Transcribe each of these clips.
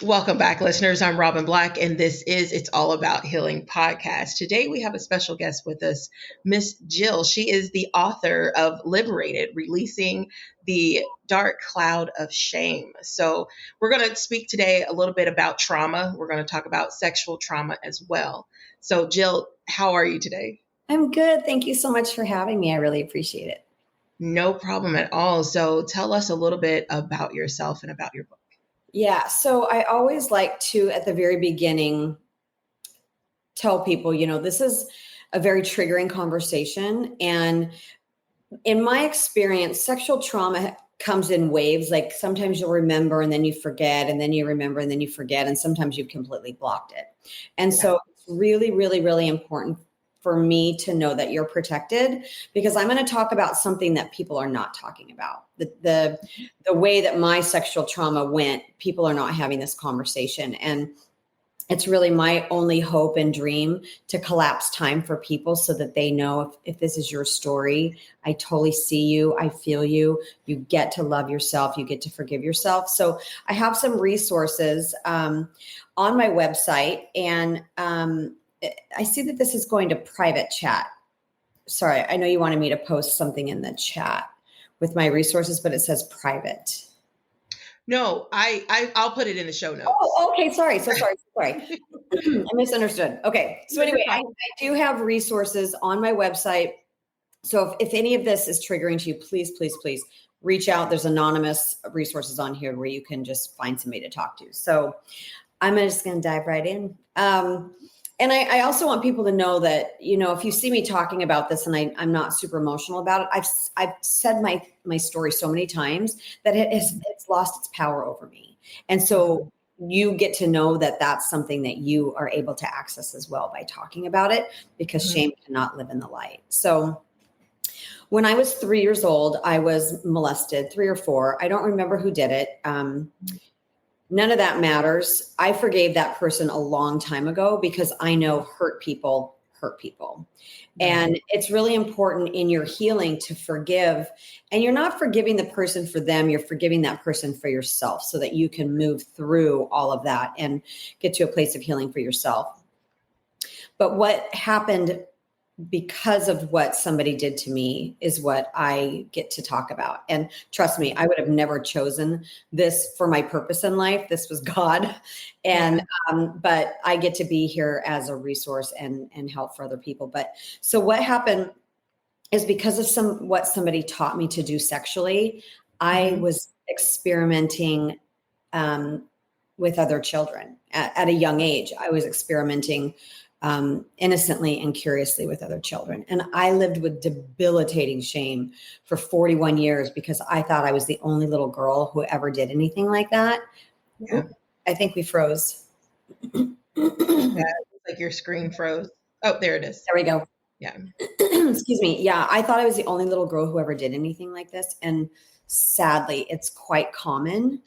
Welcome back, listeners. I'm Robin Black, and this is It's All About Healing podcast. Today, we have a special guest with us, Miss Jill. She is the author of Liberated, Releasing the Dark Cloud of Shame. So, we're going to speak today a little bit about trauma. We're going to talk about sexual trauma as well. So, Jill, how are you today? I'm good. Thank you so much for having me. I really appreciate it. No problem at all. So, tell us a little bit about yourself and about your book. Yeah. So I always like to, at the very beginning, tell people, this is a very triggering conversation. And in my experience, sexual trauma comes in waves. Like sometimes you'll remember and then you forget, and then you remember and then you forget. And sometimes you've completely blocked it. And so it's really, really, really important for me to know that you're protected, because I'm going to talk about something that people are not talking about. The way that my sexual trauma went, people are not having this conversation. And it's really my only hope and dream to collapse time for people so that they know if this is your story, I totally see you. I feel you. You get to love yourself. You get to forgive yourself. So I have some resources on my website, and I see that this is going to private chat. Sorry, I know you wanted me to post something in the chat with my resources, but it says private. No, I'll put it in the show notes. Oh, okay. Sorry. I misunderstood. Okay. So anyway, I do have resources on my website. So if any of this is triggering to you, please, please, please reach out. There's anonymous resources on here where you can just find somebody to talk to. So I'm just going to dive right in. And I also want people to know that, if you see me talking about this and I'm not super emotional about it, I've said my story so many times that it's lost its power over me. And so you get to know that that's something that you are able to access as well by talking about it, because shame cannot live in the light. So when I was 3 years old, I was molested, 3 or 4. I don't remember who did it. None of that matters. I forgave that person a long time ago, because I know hurt people hurt people. And it's really important in your healing to forgive. And you're not forgiving the person for them. You're forgiving that person for yourself, so that you can move through all of that and get to a place of healing for yourself. But what happened because of what somebody did to me is what I get to talk about. And trust me, I would have never chosen this for my purpose in life. This was God. And, but I get to be here as a resource and help for other people. But so what happened is, because of what somebody taught me to do sexually, I was experimenting with other children at a young age. I was experimenting innocently and curiously with other children. And I lived with debilitating shame for 41 years, because I thought I was the only little girl who ever did anything like that. Yeah. I think we froze. Like your screen froze. Oh, there it is. There we go. Yeah. Excuse me. Yeah. I thought I was the only little girl who ever did anything like this. And sadly, it's quite common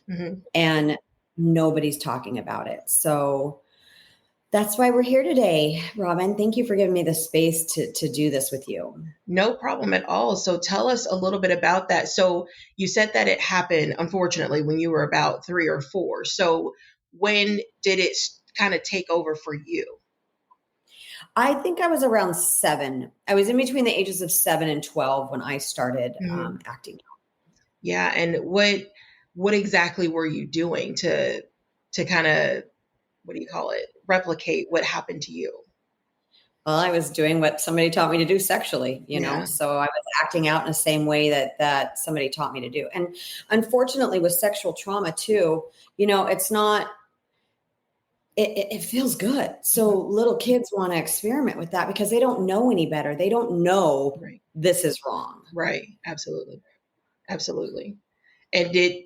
and nobody's talking about it. So that's why we're here today, Robin. Thank you for giving me the space to do this with you. No problem at all. So tell us a little bit about that. So you said that it happened, unfortunately, when you were about 3 or 4. So when did it kind of take over for you? I think I was around 7. I was in between the ages of 7 and 12 when I started acting out. Yeah. And what exactly were you doing to kind of, what do you call it, replicate what happened to you? Well, I was doing what somebody taught me to do sexually, know, so I was acting out in the same way that somebody taught me to do. And unfortunately, with sexual trauma too, it's not, it feels good. So little kids want to experiment with that because they don't know any better. They don't know this is wrong. Right. Absolutely. Absolutely. And did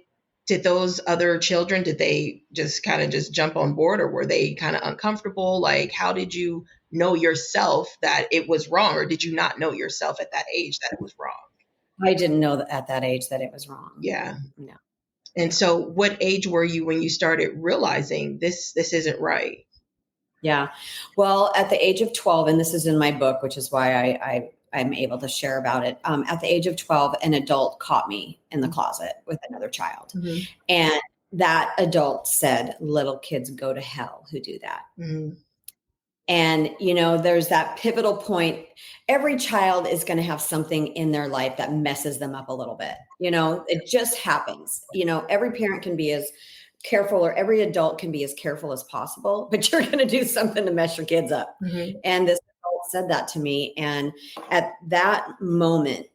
those other children, did they just kind of just jump on board, or were they kind of uncomfortable? Like, how did you know yourself that it was wrong, or did you not know yourself at that age that it was wrong? I didn't know that at that age that it was wrong. Yeah. No. And so what age were you when you started realizing this isn't right? Yeah. Well, at the age of 12, and this is in my book, which is why I'm able to share about it. At the age of 12, an adult caught me in the closet with another child. And that adult said, little kids go to hell who do that. Mm-hmm. And, there's that pivotal point. Every child is going to have something in their life that messes them up a little bit. It just happens. Every parent can be as careful, or every adult can be as careful as possible, but you're going to do something to mess your kids up. Mm-hmm. And this adult said that to me. And at that moment,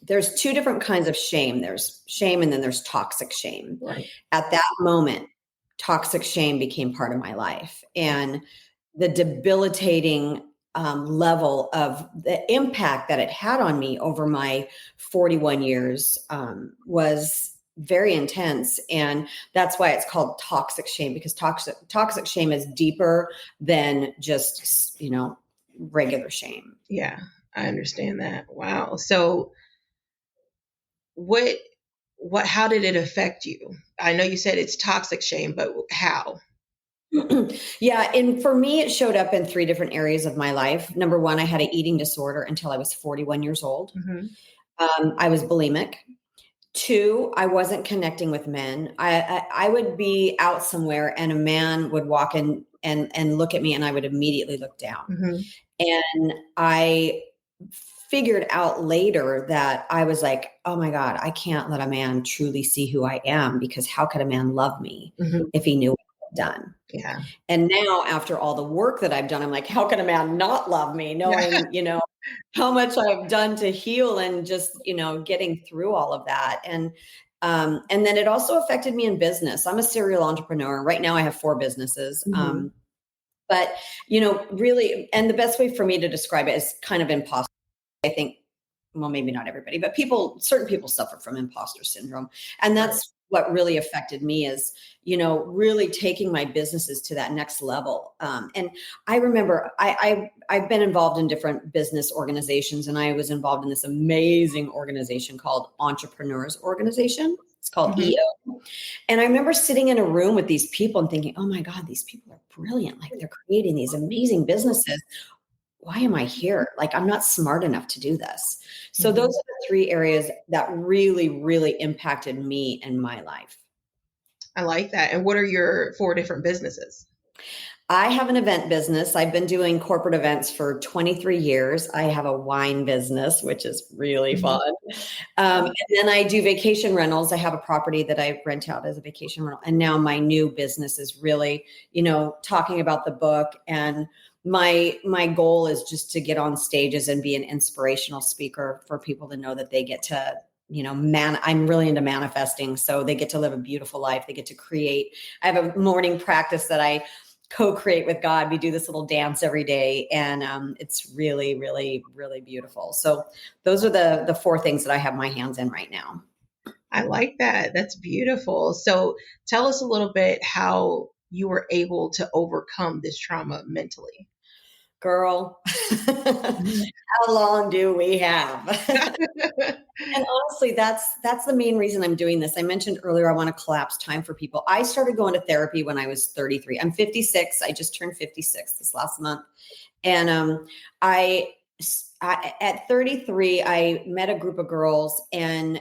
there's two different kinds of shame. There's shame, and then there's toxic shame. Right. At that moment, toxic shame became part of my life. And the debilitating level of the impact that it had on me over my 41 years was very intense. And that's why it's called toxic shame, because toxic shame is deeper than just, regular shame. Yeah, I understand that. Wow. So how did it affect you? I know you said it's toxic shame, but how? Yeah. And for me, it showed up in 3 different areas of my life. Number 1, I had an eating disorder until I was 41 years old. Mm-hmm. I was bulimic. 2, I wasn't connecting with men. I would be out somewhere and a man would walk in and look at me, and I would immediately look down. Mm-hmm. And I figured out later that I was like, oh my God, I can't let a man truly see who I am, because how could a man love me if he knew what I'd done? Yeah. And now, after all the work that I've done, I'm like, how can a man not love me, knowing, how much I've done to heal, and just, getting through all of that. And then it also affected me in business. I'm a serial entrepreneur. Right now I have 4 businesses. Mm-hmm. But, really, and the best way for me to describe it is kind of imposter. I think, well, maybe not everybody, but certain people suffer from imposter syndrome. And that's what really affected me, is, really taking my businesses to that next level. And I remember I've been involved in different business organizations, and I was involved in this amazing organization called Entrepreneurs Organization. It's called Mm-hmm. EO. And I remember sitting in a room with these people and thinking, oh my God, these people are brilliant. Like, they're creating these amazing businesses. Why am I here? Like, I'm not smart enough to do this. So Mm-hmm. those are the 3 areas that really, really impacted me and my life. I like that. And what are your 4 different businesses? I have an event business. I've been doing corporate events for 23 years. I have a wine business, which is really fun. And then I do vacation rentals. I have a property that I rent out as a vacation rental. And now my new business is really, talking about the book. And my goal is just to get on stages and be an inspirational speaker for people to know that they get to, I'm really into manifesting. So they get to live a beautiful life. They get to create. I have a morning practice that I co-create with God. We do this little dance every day, and it's really, really, really beautiful. So those are the 4 things that I have my hands in right now. I like that. That's beautiful. So tell us a little bit how you were able to overcome this trauma mentally. Girl, how long do we have? And honestly, that's the main reason I'm doing this. I mentioned earlier, I want to collapse time for people. I started going to therapy when I was 33. I'm 56. I just turned 56 this last month. And I at 33, I met a group of girls, and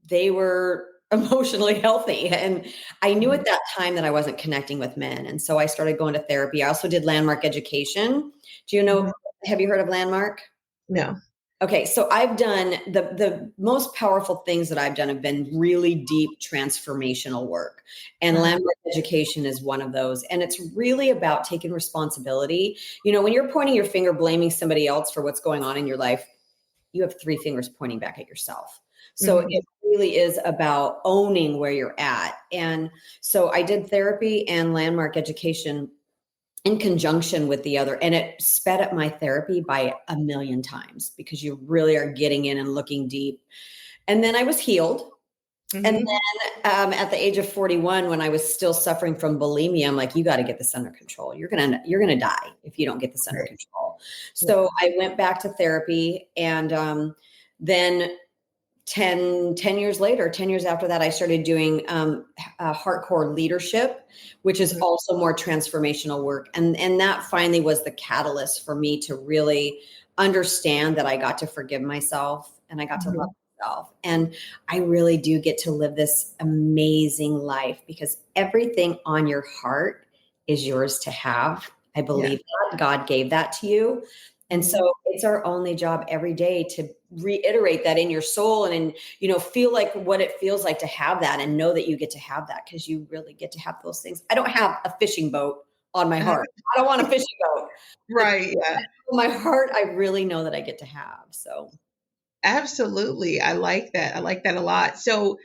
they were emotionally healthy. And I knew at that time that I wasn't connecting with men. And so I started going to therapy. I also did landmark education. Do you know, have you heard of landmark? No. Okay. So I've done the most powerful things that I've done have been really deep transformational work. And landmark education is one of those. And it's really about taking responsibility. When you're pointing your finger, blaming somebody else for what's going on in your life, you have 3 fingers pointing back at yourself. So it really is about owning where you're at. And so I did therapy and landmark education in conjunction with the other, and it sped up my therapy by 1,000,000 times, because you really are getting in and looking deep. And then I was healed. And then at the age of 41, when I was still suffering from bulimia, I'm like, you got to get this under control. You're going to die if you don't get this under control. So I went back to therapy, and then 10 years later, 10 years after that, I started doing hardcore leadership, which is also more transformational work. And that finally was the catalyst for me to really understand that I got to forgive myself, and I got to love myself. And I really do get to live this amazing life because everything on your heart is yours to have. I Yeah. believe that God gave that to you. And Mhm. so it's our only job every day to reiterate that in your soul and feel like what it feels like to have that and know that you get to have that because you really get to have those things. I don't have a fishing boat on my heart. I don't want a fishing boat. But Right. Yeah. on my heart, I really know that I get to have. So Absolutely. I like that. I like that a lot. So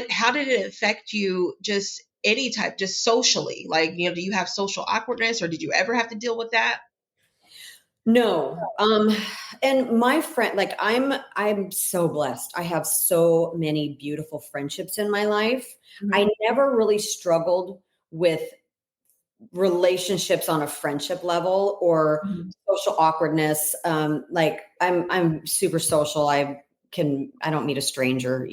how did it affect you just any type, just socially? Like, do you have social awkwardness or did you ever have to deal with that? no. And my friend, like I'm so blessed. I have so many beautiful friendships in my life. Mhm. I never really struggled with relationships on a friendship level or Mhm. social awkwardness. Like I'm super social. I don't meet a stranger,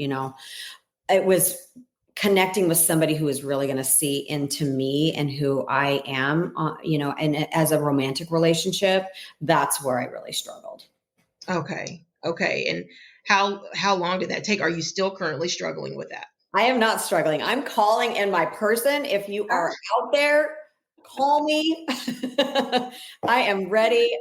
It was connecting with somebody who is really going to see into me and who I am, and as a romantic relationship, that's where I really struggled. Okay. Okay. And how long did that take? Are you still currently struggling with that? I am not struggling. I'm calling in my person. If you are out there, call me. I am ready.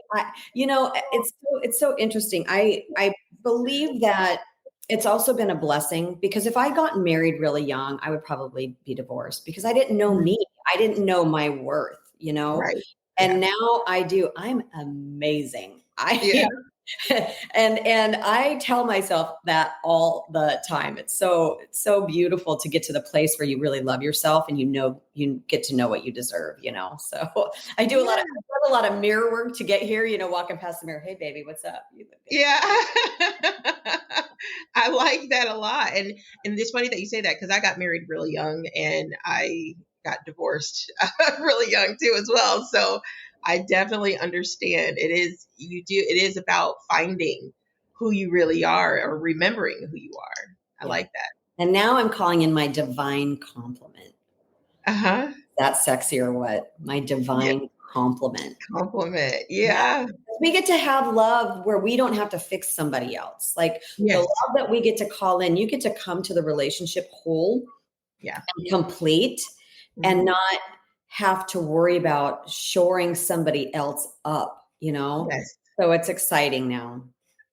It's so interesting. I believe that it's also been a blessing because if I got married really young, I would probably be divorced because I didn't know Mhm. me. I didn't know my worth. Right. And Yeah. now I do. I'm amazing. Yeah. And I tell myself that all the time. It's so beautiful to get to the place where you really love yourself and you get to know what you deserve. So I do Yeah. a lot of mirror work to get here, walking past the mirror. Hey baby, what's up? You look good. Yeah. I like that a lot. And it's funny that you say that because I got married really young and I got divorced really young too as well. So I definitely understand it is about finding who you really are or remembering who you are. I Yeah. like that. And now I'm calling in my divine compliment. Uh-huh. That's sexy or what? My Yeah. divine compliment. Compliment. Yeah. Yeah. We get to have love where we don't have to fix somebody else. Like the Yes. love that we get to call in, you get to come to the relationship whole Yeah. and complete and Mhm. not have to worry about shoring somebody else up. Yes. So it's exciting now.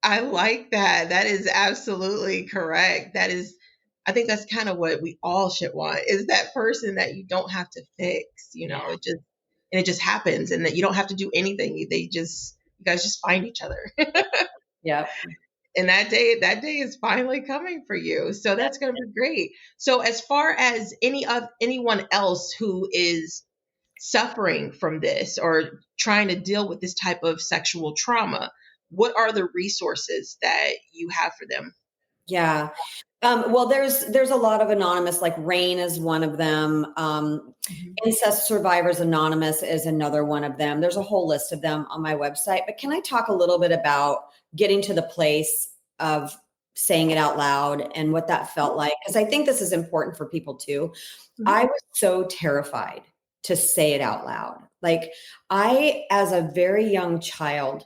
I like that. That is absolutely correct. I think that's kind of what we all should want is that person that you don't have to fix, Yeah. it just happens and that you don't have to do anything. You guys just find each other. Yeah. And that day is finally coming for you. So that's going to be great. So as far as anyone else who is suffering from this or trying to deal with this type of sexual trauma, what are the resources that you have for them? Yeah. Well, there's a lot of anonymous, like RAIN is one of them. Mhm. Incest Survivors Anonymous is another one of them. There's a whole list of them on my website. But can I talk a little bit about getting to the place of saying it out loud and what that felt like? Because I think this is important for people too. Mhm. I was so terrified to say it out loud. Like I, as a very young child,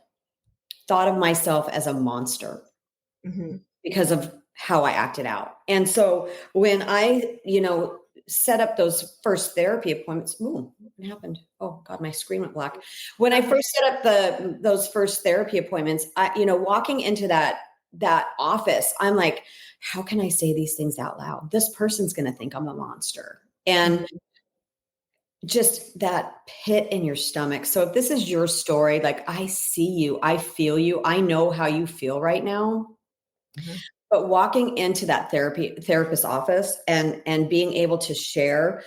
thought of myself as a monster Mhm. because of how I acted out. And so when I, set up those first therapy appointments, ooh, what happened? Oh God, my screen went black. When I Uh-huh. first set up those first therapy appointments, walking into that office, I'm like, how can I say these things out loud? This person's going to think I'm a monster. And Mhm. just that pit in your stomach. So if this is your story, like I see you, I feel you, I know how you feel right now. Mhm. But walking into that therapist office and being able to share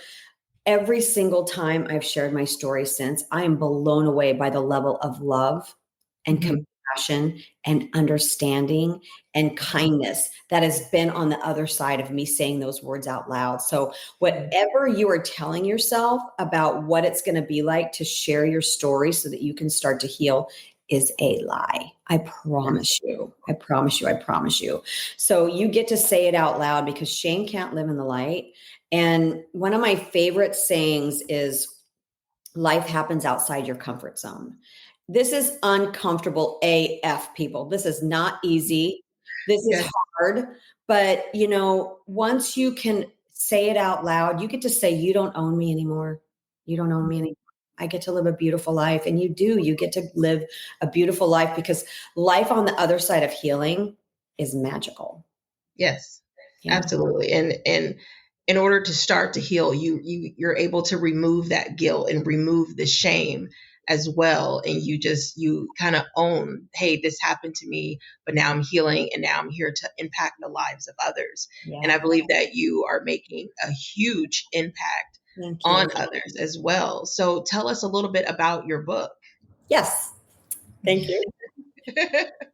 every single time I've shared my story since, I am blown away by the level of love and Mhm. compassion and understanding and kindness that has been on the other side of me saying those words out loud. So Mhm. whatever you are telling yourself about what it's going to be like to share your story so that you can start to heal is a lie. I promise you. I promise you. I promise you. So you get to say it out loud because shame can't live in the light. And one of my favorite sayings is life happens outside your comfort zone. This is uncomfortable AF, people. This is not easy. This is Yes. hard, but once you can say it out loud, you get to say, you don't own me anymore. You don't own me anymore. I get to live a beautiful life. And you get to live a beautiful life, because life on the other side of healing is magical. Yes, Yeah. absolutely. And in order to start to heal, you're able to remove that guilt and remove the shame as well. And you kind of own, hey, this happened to me, but now I'm healing and now I'm here to impact the lives of others. And I Yeah. believe that you are making a huge impact Thank you. on others as well. So tell us a little bit about your book. Yes. Thank you.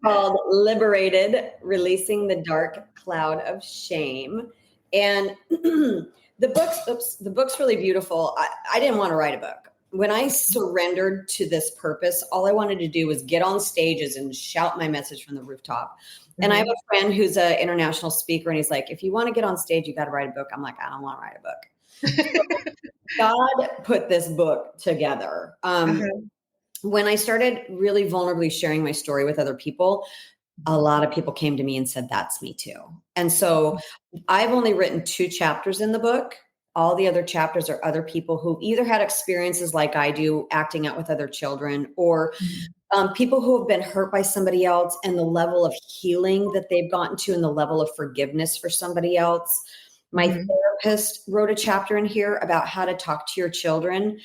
Called Liberated, Releasing the Dark Cloud of Shame. And the book's really beautiful. I didn't want to write a book. When I surrendered to this purpose, all I wanted to do was get on stages and shout my message from the rooftop. And I have a friend who's an international speaker, and he's like, if you want to get on stage, you got to write a book. I'm like, I don't want to write a book. So God put this book together. When I started really vulnerably sharing my story with other people, a lot of people came to me and said, that's me too. And so I've only written 2 chapters in the book. All the other chapters are other people who either had experiences like I do, acting out with other children, or people who have been hurt by somebody else, and the level of healing that they've gotten to, and the level of forgiveness for somebody else. My therapist wrote a chapter in here about how to talk to your children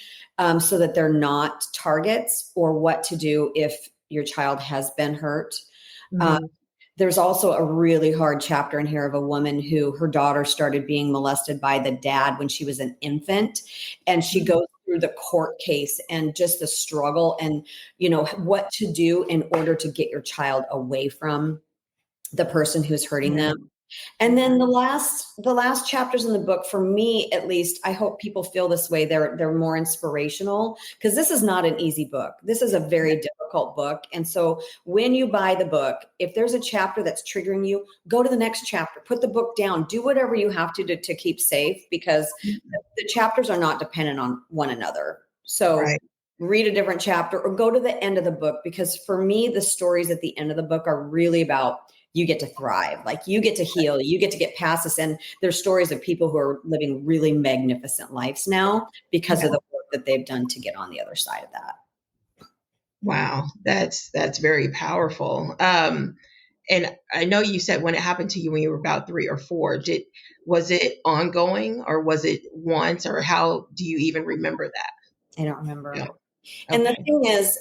so that they're not targets, or what to do if your child has been hurt. There's also a really hard chapter in here of a woman who her daughter started being molested by the dad when she was an infant. And she goes through the court case and just the struggle, and, what to do in order to get your child away from the person who's hurting them. And then the last chapters in the book, for me at least, I hope people feel this way. They're more inspirational, because this is not an easy book. This is a very difficult book. And so when you buy the book, if there's a chapter that's triggering you, go to the next chapter, put the book down, do whatever you have to keep safe, because the chapters are not dependent on one another. So read a different chapter or go to the end of the book, because for me, the stories at the end of the book are really about, you get to thrive, like you get to heal, you get to get past this. And there's stories of people who are living really magnificent lives now because of the work that they've done to get on the other side of that. Wow, that's very powerful. And I know you said when it happened to you when you were about 3 or 4, was it ongoing, or was it once, or how do you even remember that? I don't remember. No. And the thing is,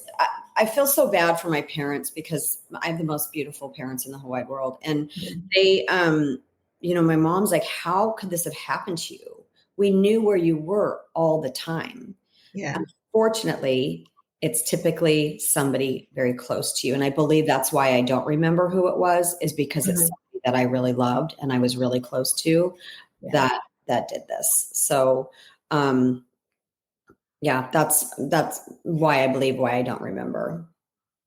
I feel so bad for my parents, because I have the most beautiful parents in the whole wide world. And they, my mom's like, how could this have happened to you? We knew where you were all the time. Yeah. Unfortunately, it's typically somebody very close to you. And I believe that's why I don't remember who it was, is because it's somebody that I really loved and I was really close to that did this. So, yeah, that's why I believe why I don't remember.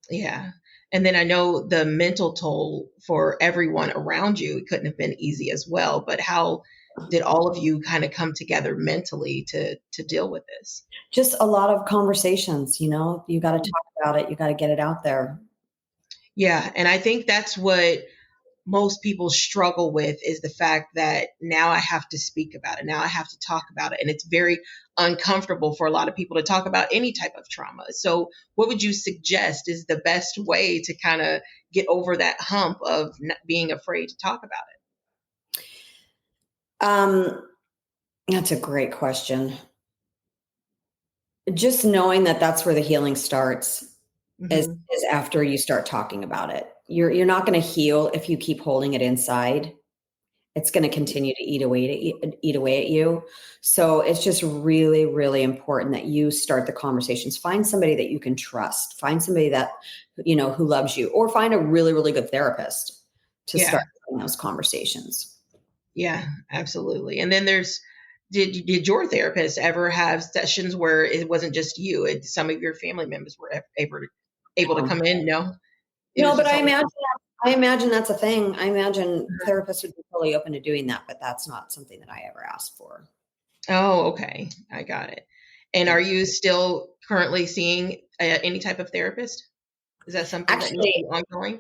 Yeah. And then I know the mental toll for everyone around you, it couldn't have been easy as well. But how did all of you kind of come together mentally to deal with this? Just a lot of conversations, you got to talk about it. You got to get it out there. Yeah. And I think that's what most people struggle with, is the fact that now I have to speak about it. Now I have to talk about it. And it's very uncomfortable for a lot of people to talk about any type of trauma. So what would you suggest is the best way to kind of get over that hump of not being afraid to talk about it? That's a great question. Just knowing that that's where the healing starts is after you start talking about it. You're not going to heal if you keep holding it inside. It's going to continue to eat away at you. So it's just really, really important that you start the conversations. Find somebody that you can trust. Find somebody that, who loves you, or find a really, really good therapist to start having those conversations. Yeah, absolutely. And then did your therapist ever have sessions where it wasn't just you, some of your family members were able to come in? No? No, but I imagine that's a thing. I imagine therapists would be totally open to doing that, but that's not something that I ever asked for. Oh, okay. I got it. And are you still currently seeing any type of therapist? Is that something that needs to be ongoing?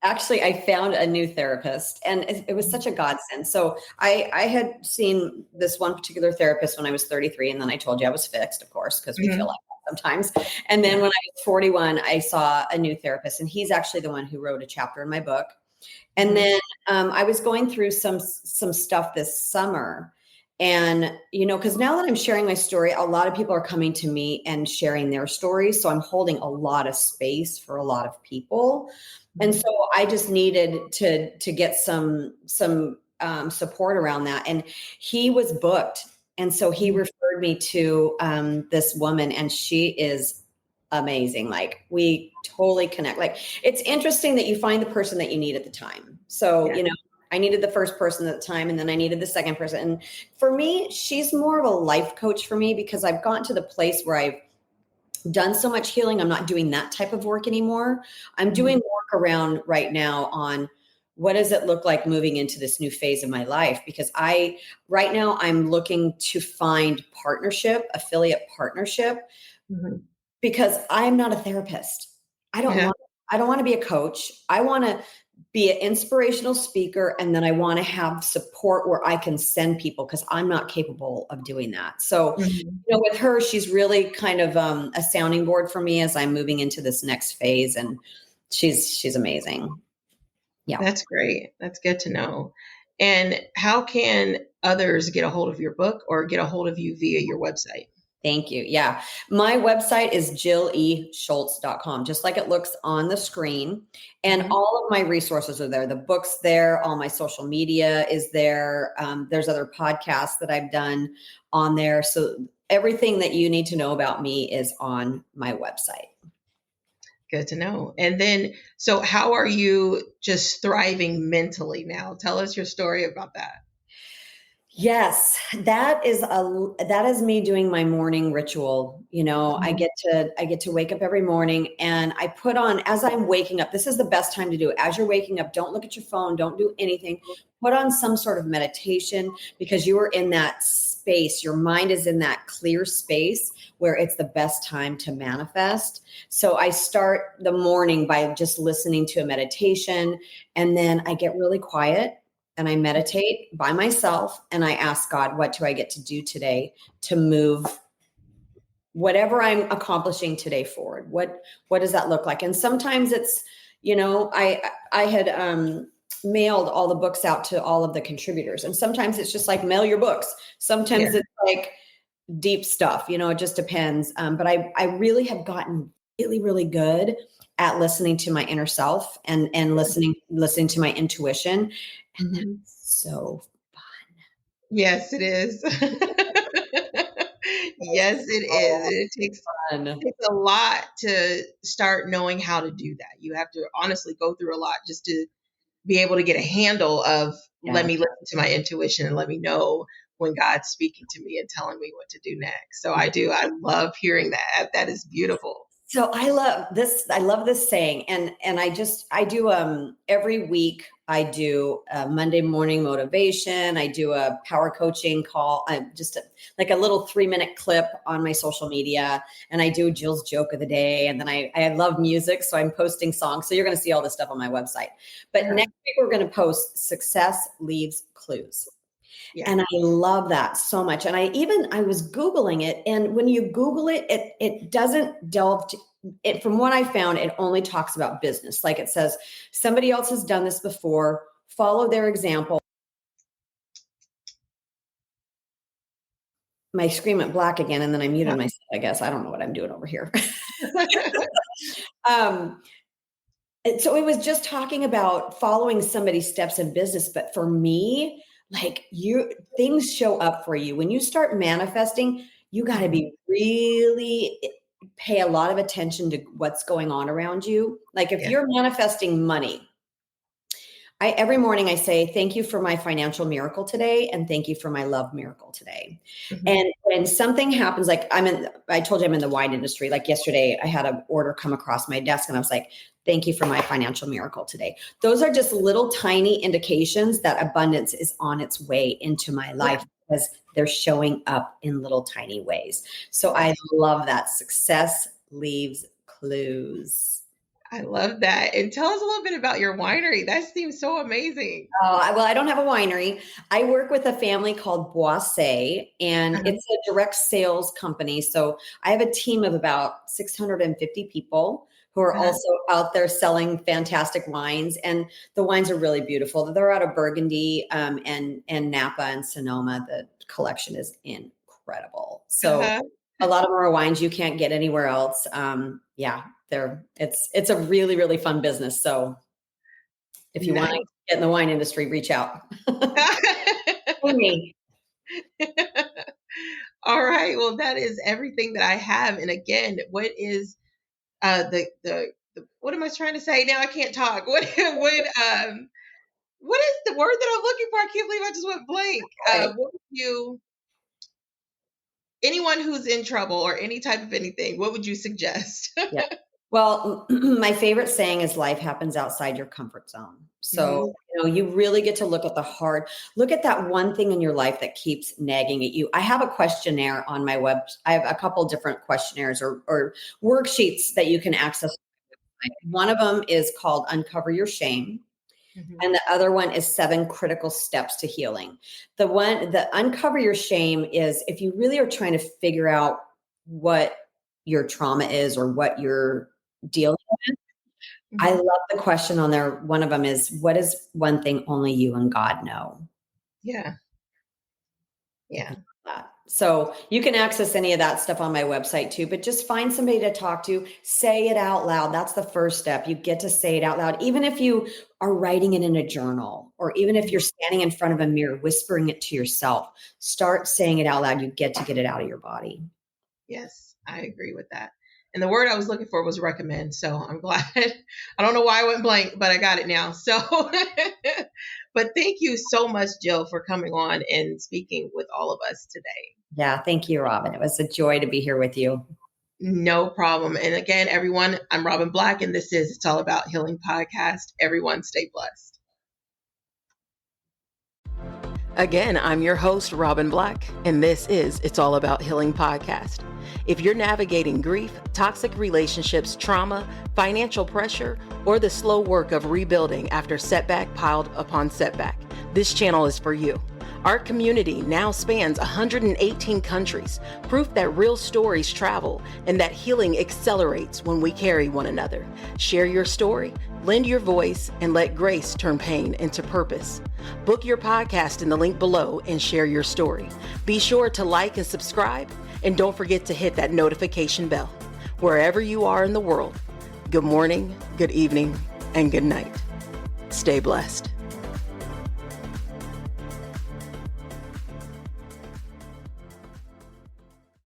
Actually, I found a new therapist, and it was such a godsend. So I had seen this one particular therapist when I was 33, and then I told you I was fixed, of course, because we feel like that sometimes. And then when I was 41, I saw a new therapist, and he's actually the one who wrote a chapter in my book. And then I was going through some stuff this summer. And, because now that I'm sharing my story, a lot of people are coming to me and sharing their stories. So I'm holding a lot of space for a lot of people. And so I just needed to get some support around that. And he was booked. And so he referred me to this woman, and she is amazing. Like, we totally connect. Like, it's interesting that you find the person that you need at the time. So, I needed the first person at the time, and then I needed the second person. And for me, she's more of a life coach for me, because I've gotten to the place where I've done so much healing. I'm not doing that type of work anymore. I'm doing work around right now on what does it look like moving into this new phase of my life? Because right now I'm looking to find affiliate partnership, because I'm not a therapist. I don't want to be a coach. I want to be an inspirational speaker, and then I want to have support where I can send people, because I'm not capable of doing that. So, with her, she's really kind of a sounding board for me as I'm moving into this next phase, and she's amazing. Yeah. That's great. That's good to know. And how can others get a hold of your book or get a hold of you via your website? Thank you. Yeah. My website is jilleschultz.com, just like it looks on the screen. And all of my resources are there. The book's there. All my social media is there. There's other podcasts that I've done on there. So everything that you need to know about me is on my website. Good to know. And then, so how are you just thriving mentally now? Tell us your story about that. Yes, that is me doing my morning ritual. I get to wake up every morning, and I put on, as I'm waking up, this is the best time to do it. As you're waking up, don't look at your phone, don't do anything. Put on some sort of meditation, because you are in that space. Your mind is in that clear space where it's the best time to manifest. So I start the morning by just listening to a meditation, and then I get really quiet. And I meditate by myself, and I ask God, what do I get to do today to move whatever I'm accomplishing today forward? What does that look like? And sometimes it's, I had mailed all the books out to all of the contributors. And sometimes it's just like, mail your books. Sometimes it's like deep stuff, it just depends. But I really have gotten really, really good at listening to my inner self and listening to my intuition. And that's so fun. Yes, it is. Yes, it is. It takes a lot to start knowing how to do that. You have to honestly go through a lot just to be able to get a handle of, let me listen to my intuition and let me know when God's speaking to me and telling me what to do next. So I love hearing that. That is beautiful. So I love this saying. And I do, every week I do a Monday morning motivation. I do a power coaching call, like a little 3-minute clip on my social media. And I do Jill's joke of the day. And then I love music. So I'm posting songs. So you're going to see all this stuff on my website. But next week we're going to post Success Leaves Clues. Yeah. And I love that so much. And I was Googling it. And when you Google it, it doesn't delve to it. From what I found, it only talks about business. Like, it says, somebody else has done this before, follow their example. My screen went black again, and then I muted myself, I guess. I don't know what I'm doing over here. So it was just talking about following somebody's steps in business. But for me, like, things show up for you when you start manifesting. You got to be really pay a lot of attention to what's going on around you. Like, if you're manifesting money, every morning I say, thank you for my financial miracle today, and thank you for my love miracle today. And when something happens, like I told you I'm in the wine industry. Like, yesterday I had an order come across my desk, and I was like, thank you for my financial miracle today. Those are just little tiny indications that abundance is on its way into my life, because they're showing up in little tiny ways. So I love that. Success leaves clues. I love that. And tell us a little bit about your winery. That seems so amazing. Well, I don't have a winery. I work with a family called Boisset, and Uh-huh. it's a direct sales company. So I have a team of about 650 people who are Uh-huh. also out there selling fantastic wines. And the wines are really beautiful. They're out of Burgundy and Napa and Sonoma. The collection is incredible. So Uh-huh. a lot of them are wines you can't get anywhere else. Yeah, it's a really, really fun business. So if you want to Nice. get in the wine industry, reach out. Me. All right. Well, that is everything that I have. And again, what is the what am I trying to say? Now I can't talk. What is the word that I'm looking for? I can't believe I just went blank. Right. What would you anyone who's in trouble or any type of anything, what would you suggest? Yeah. Well, my favorite saying is life happens outside your comfort zone. Mhm. So, you really get to look at look at that one thing in your life that keeps nagging at you. I have a questionnaire on my web. I have a couple different questionnaires or worksheets that you can access. One of them is called Uncover Your Shame. Mhm. And the other one is 7 critical steps to healing. The Uncover Your Shame is if you really are trying to figure out what your trauma is or what you're dealing with. I Mhm. love the question on there. One of them is, what is one thing only you and God know? Yeah. Yeah. That. So you can access any of that stuff on my website too, but just find somebody to talk to, say it out loud. That's the first step. You get to say it out loud, even if you are writing it in a journal, or even if you're standing in front of a mirror, whispering it to yourself, start saying it out loud. You get to get it out of your body. Yes, I agree with that. And the word I was looking for was recommend. So I'm glad. I don't know why I went blank, but I got it now. So, but thank you so much, Jill, for coming on and speaking with all of us today. Yeah. Thank you, Robin. It was a joy to be here with you. No problem. And again, everyone, I'm Robin Black, and this is It's All About Healing Podcast. Everyone stay blessed. Again, I'm your host, Robin Black, and this is It's All About Healing Podcast. If you're navigating grief, toxic relationships, trauma, financial pressure, or the slow work of rebuilding after setback piled upon setback, this channel is for you. Our community now spans 118 countries, proof that real stories travel and that healing accelerates when we carry one another. Share your story, lend your voice, and let grace turn pain into purpose. Book your podcast in the link below and share your story. Be sure to like and subscribe, and don't forget to hit that notification bell. Wherever you are in the world, good morning, good evening, and good night. Stay blessed.